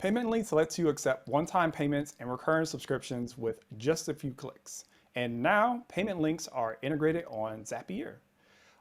Payment Links lets you accept one-time payments and recurring subscriptions with just a few clicks. And now Payment Links are integrated on Zapier.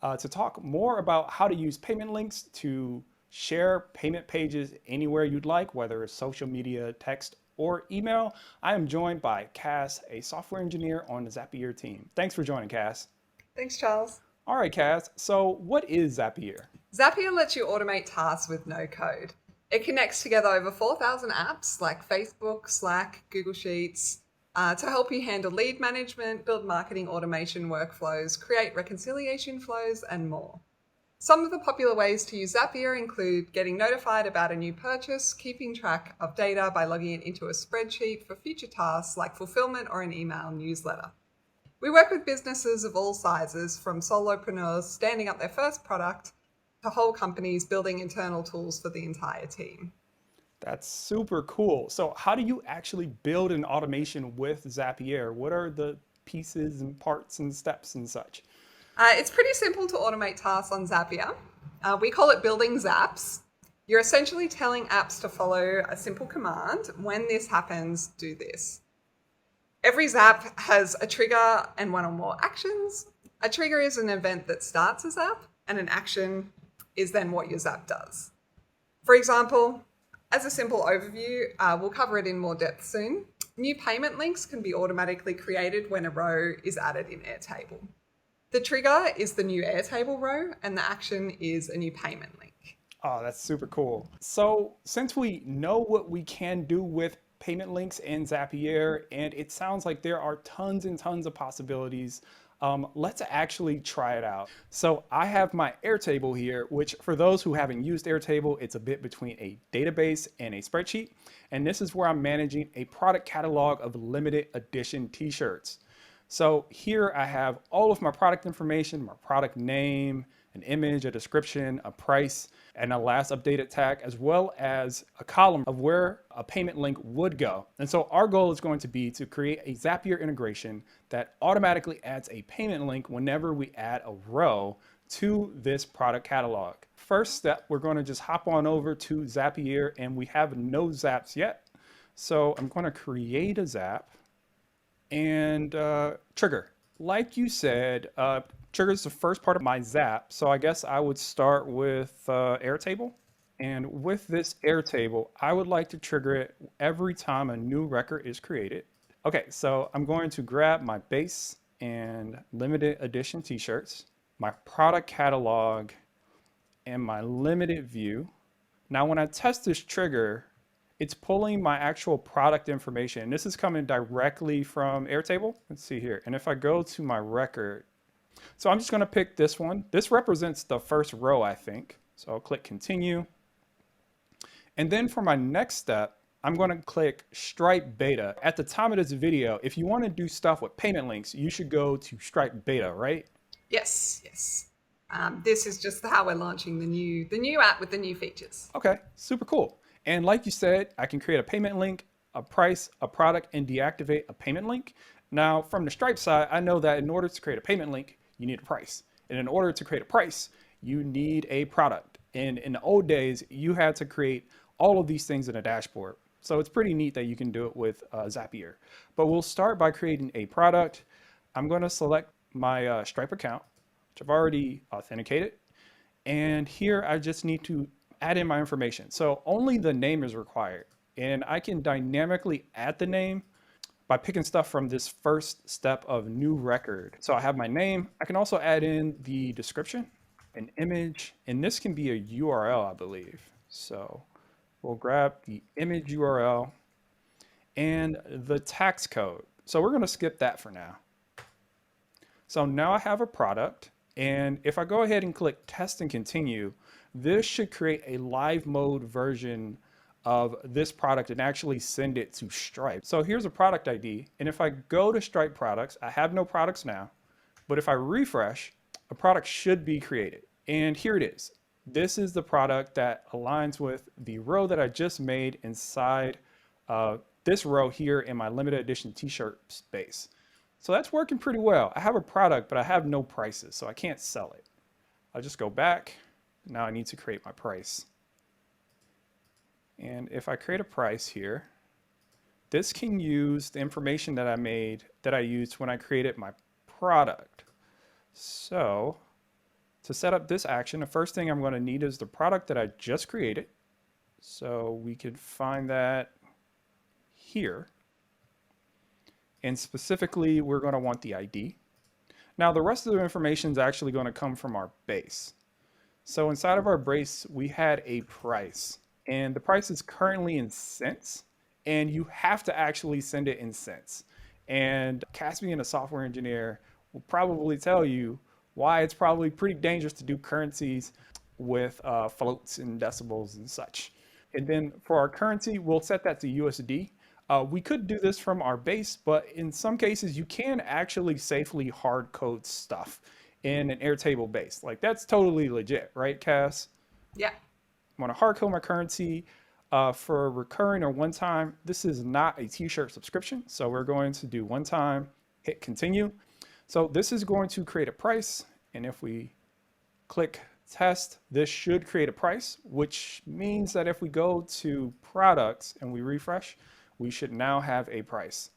To talk more about how to use Payment Links to share payment pages anywhere you'd like, whether it's social media, text, or email, I am joined by Cass, a software engineer on the Zapier team. Thanks for joining, Cass. Thanks, Charles. All right, Cass. So what is Zapier? Zapier lets you automate tasks with no code. It connects together over 4,000 apps like Facebook, Slack, Google Sheets to help you handle lead management, build marketing automation workflows, create reconciliation flows, and more. Some of the popular ways to use Zapier include getting notified about a new purchase, keeping track of data by logging it into a spreadsheet for future tasks like fulfillment or an email newsletter. We work with businesses of all sizes, from solopreneurs standing up their first product to whole companies building internal tools for the entire team. That's super cool. So how do you actually build an automation with Zapier? What are the pieces and parts and steps and such? It's pretty simple to automate tasks on Zapier. We call it building zaps. You're essentially telling apps to follow a simple command. When this happens, do this. Every zap has a trigger and one or more actions. A trigger is an event that starts a zap, and an action is then what your zap does. For example, as a simple overview, we'll cover it in more depth soon. New payment links can be automatically created when a row is added in Airtable. The trigger is the new Airtable row, and the action is a new payment link. Oh, that's super cool. So since we know what we can do with payment links in Zapier, and it sounds like there are tons and tons of possibilities, let's actually try it out. So I have my Airtable here, which for those who haven't used Airtable, it's a bit between a database and a spreadsheet. And this is where I'm managing a product catalog of limited edition t-shirts. So here I have all of my product information, my product name, an image, a description, a price, and a last updated tag, as well as a column of where a payment link would go. And so our goal is going to be to create a Zapier integration that automatically adds a payment link whenever we add a row to this product catalog. First step, we're going to just hop on over to Zapier, and we have no zaps yet. So I'm going to create a zap and trigger. Like you said, trigger is the first part of my zap. So I guess I would start with Airtable. And with this Airtable, I would like to trigger it every time a new record is created. Okay, so I'm going to grab my base and limited edition t-shirts, my product catalog, and my limited view. Now, when I test this trigger, it's pulling my actual product information. And this is coming directly from Airtable. Let's see here. And if I go to my record, so I'm just going to pick this one. This represents the first row, I think. So I'll click continue. And then for my next step, I'm going to click Stripe Beta. At the time of this video, if you want to do stuff with payment links, you should go to Stripe Beta, right? Yes. This is just how we're launching the new app with the new features. Okay, super cool. And like you said, I can create a payment link, a price, a product, and deactivate a payment link. Now, from the Stripe side, I know that in order to create a payment link, you need a price. And in order to create a price, you need a product. And in the old days, you had to create all of these things in a dashboard. So it's pretty neat that you can do it with Zapier. But we'll start by creating a product. I'm going to select my Stripe account, which I've already authenticated. And here I just need to add in my information. So only the name is required. And I can dynamically add the name by picking stuff from this first step of new record. So I have my name. I can also add in the description, an image, and this can be a URL, I believe. So we'll grab the image URL and the tax code. So we're going to skip that for now. So now I have a product. And if I go ahead and click test and continue, this should create a live mode version of this product and actually send it to Stripe. So here's a product ID. And if I go to Stripe products, I have no products now, but if I refresh, a product should be created. And here it is. This is the product that aligns with the row that I just made inside this row here in my limited edition t-shirt space. So that's working pretty well. I have a product, but I have no prices, so I can't sell it. I'll just go back. Now I need to create my price. And if I create a price here, this can use the information that I used when I created my product. So to set up this action, the first thing I'm going to need is the product that I just created. So we could find that here. And specifically, we're going to want the ID. Now, the rest of the information is actually going to come from our base. So inside of our base, we had a price, and the price is currently in cents, and you have to actually send it in cents. And Cass, being a software engineer, will probably tell you why it's probably pretty dangerous to do currencies with floats and decibels and such. And then for our currency, we'll set that to USD. We could do this from our base, but in some cases, you can actually safely hard code stuff in an Airtable base. Like that's totally legit, right, Cass? Yeah. I want to hard code my currency for recurring or one time. This is not a t-shirt subscription, so we're going to do one time, hit continue. So this is going to create a price, and if we click test, this should create a price, which means that if we go to products and we refresh, we should now have a price.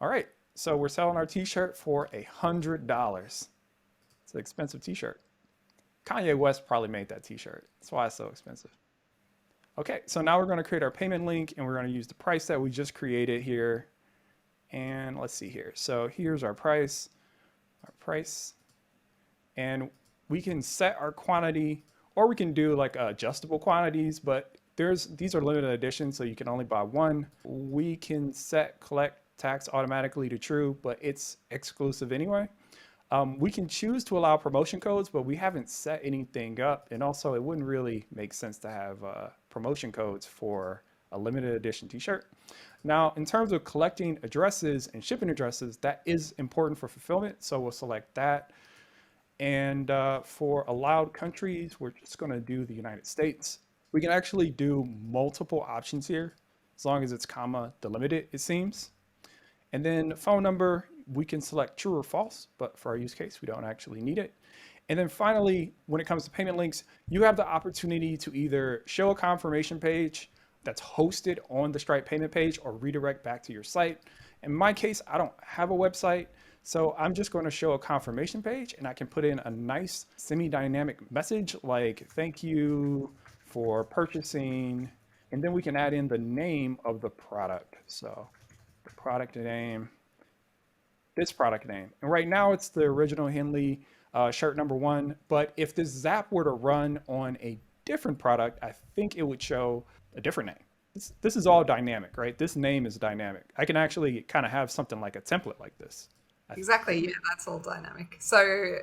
All right, so we're selling our t-shirt for $100. It's an expensive t-shirt. Kanye West probably made that t-shirt. That's why it's so expensive. Okay, so now we're going to create our payment link and we're going to use the price that we just created here. And let's see here. So here's our price, and we can set our quantity, or we can do like adjustable quantities, but these are limited editions, so you can only buy one. We can set collect tax automatically to true, but it's exclusive anyway. We can choose to allow promotion codes, but we haven't set anything up. And also, it wouldn't really make sense to have promotion codes for a limited edition t-shirt. Now, in terms of collecting addresses and shipping addresses, that is important for fulfillment. So we'll select that. And for allowed countries, we're just going to do the United States. We can actually do multiple options here, as long as it's comma delimited, it seems. And then phone number, we can select true or false, but for our use case, we don't actually need it. And then finally, when it comes to payment links, you have the opportunity to either show a confirmation page that's hosted on the Stripe payment page or redirect back to your site. In my case, I don't have a website, so I'm just going to show a confirmation page, and I can put in a nice semi-dynamic message like, thank you for purchasing, and then we can add in the name of the product. So the product name, this product name. And right now it's the original Henley shirt number 1. But if this Zap were to run on a different product, I think it would show a different name. This is all dynamic, right? This name is dynamic. I can actually kind of have something like a template like this. Exactly, yeah, that's all dynamic. So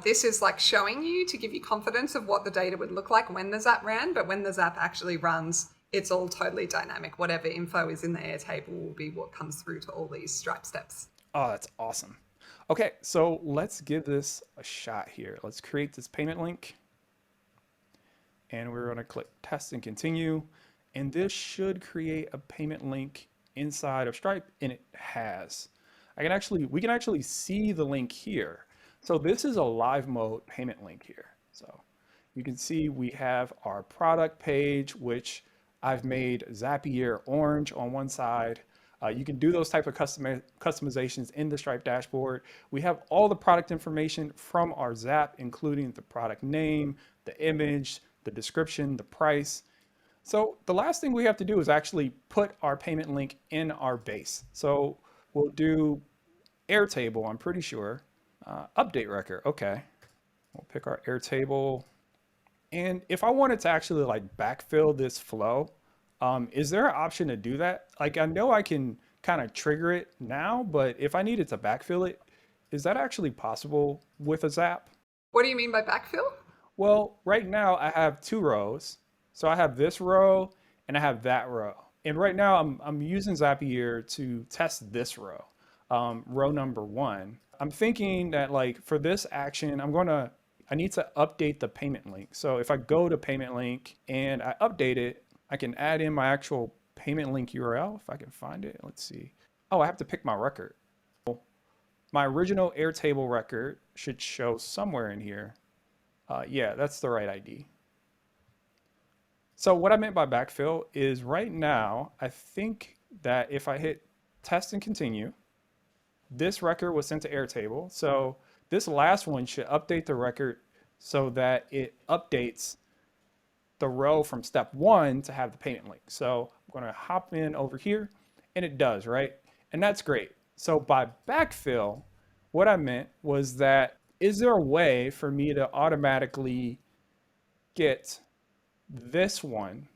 this is like showing you to give you confidence of what the data would look like when the Zap ran, but when the Zap actually runs, it's all totally dynamic. Whatever info is in the Airtable will be what comes through to all these Stripe steps. Oh, that's awesome. Okay, so let's give this a shot here. Let's create this payment link. And we're going to click test and continue. And this should create a payment link inside of Stripe, and it has. We can actually see the link here. So this is a live mode payment link here. So you can see we have our product page, which I've made Zapier orange on one side. You can do those type of customizations in the Stripe dashboard. We have all the product information from our Zap, including the product name, the image, the description, the price. So the last thing we have to do is actually put our payment link in our base. So we'll do Airtable, I'm pretty sure. Update record, okay. We'll pick our Airtable. And if I wanted to actually like backfill this flow, is there an option to do that? Like I know I can kind of trigger it now, but if I needed to backfill it, is that actually possible with a Zap? What do you mean by backfill? Well, right now I have 2 rows. So I have this row and I have that row. And right now I'm using Zapier to test this row, row number 1. I'm thinking that like for this action, I need to update the payment link. So if I go to payment link and I update it, I can add in my actual payment link URL if I can find it. Let's see. Oh, I have to pick my record. My original Airtable record should show somewhere in here. Yeah, that's the right ID. So what I meant by backfill is right now, I think that if I hit test and continue, this record was sent to Airtable. So this last one should update the record so that it updates the row from step one to have the payment link. So I'm going to hop in over here and it does, right? And that's great. So by backfill, what I meant was that is there a way for me to automatically get this one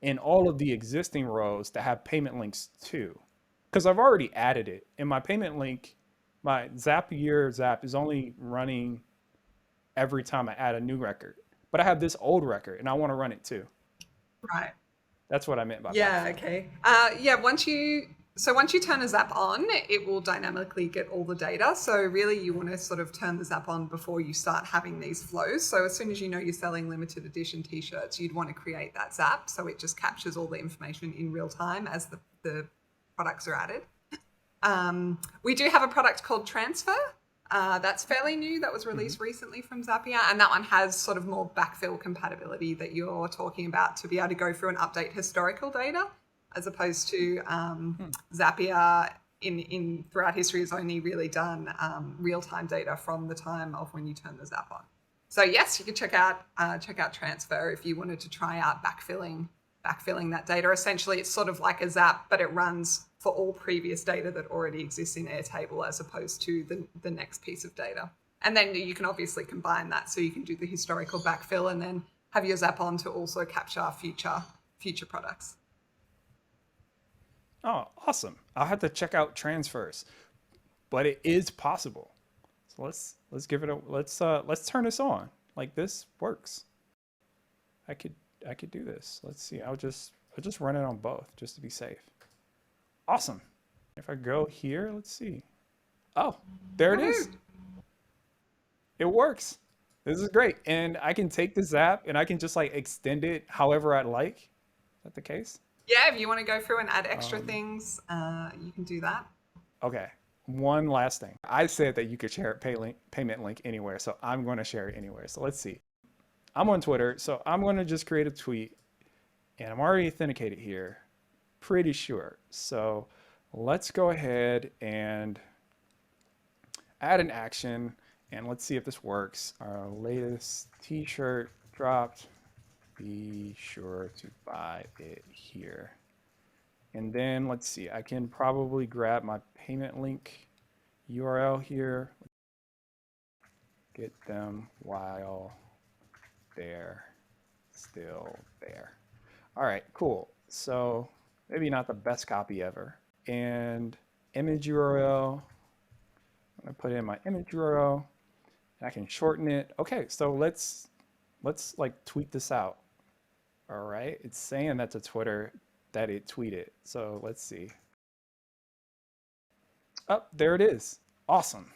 in all of the existing rows to have payment links too? Because I've already added it. And my payment link, my Zapier Zap is only running every time I add a new record. But I have this old record and I want to run it too. Right. That's what I meant by Yeah, backfill. okay. Yeah, once you turn a Zap on, it will dynamically get all the data. So really you want to sort of turn the Zap on before you start having these flows. So as soon as you know you're selling limited edition t-shirts, you'd want to create that Zap so it just captures all the information in real time as the products are added. We do have a product called Transfer. That's fairly new. That was Mm-hmm. released recently from Zapier, and that one has sort of more backfill compatibility that you're talking about to be able to go through and update historical data, as opposed to Hmm. Zapier in throughout history has only really done real time data from the time of when you turn the Zap on. So yes, you can check out Transfer if you wanted to try out backfilling that data. Essentially, it's sort of like a Zap, but it runs for all previous data that already exists in Airtable as opposed to the next piece of data. And then you can obviously combine that so you can do the historical backfill and then have your Zap on to also capture future products. Oh, awesome. I'll have to check out transfers, but it is possible. So let's give it a let's turn this on. Like this works. I could I could do this. Let's see. I'll just run it on both just to be safe. Awesome. If I go here, let's see. Oh, there it is. Woohoo! It works. This is great. And I can take this app and I can just like extend it however I'd like. Is that the case? Yeah, if you want to go through and add extra Um, things, you can do that. okay. One last thing. I said that you could share a payment link anywhere, so I'm going to share it anywhere. So let's see. I'm on Twitter, so I'm going to just create a tweet, and I'm already authenticated here. Pretty sure. So let's go ahead and add an action, and let's see if this works. Our latest t-shirt dropped. Be sure to buy it here. And then let's see, I can probably grab my payment link URL here, get them while they're still there. All right, cool. So maybe not the best copy ever. And image URL, I'm gonna put in my image URL and I can shorten it. Okay, so let's like tweet this out. All right, it's saying that to Twitter that it tweeted. So let's see. Oh, there it is. Awesome.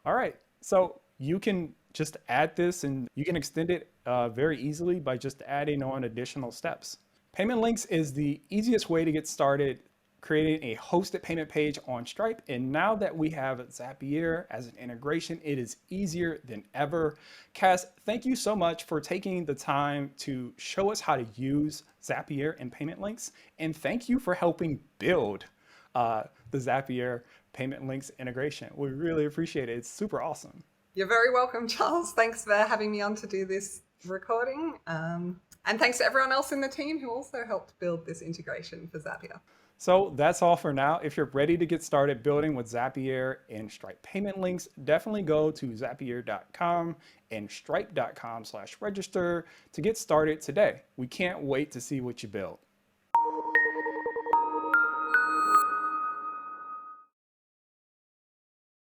All right. So you can just add this and you can extend it very easily by just adding on additional steps. Payment links is the easiest way to get started creating a hosted payment page on Stripe. And now that we have Zapier as an integration, it is easier than ever. Cass, thank you so much for taking the time to show us how to use Zapier and payment links. And thank you for helping build the Zapier payment links integration. We really appreciate it. It's super awesome. You're very welcome, Charles. Thanks for having me on to do this recording. And thanks to everyone else in the team who also helped build this integration for Zapier. So that's all for now. If you're ready to get started building with Zapier and Stripe payment links, definitely go to zapier.com and stripe.com/register to get started today. We can't wait to see what you build.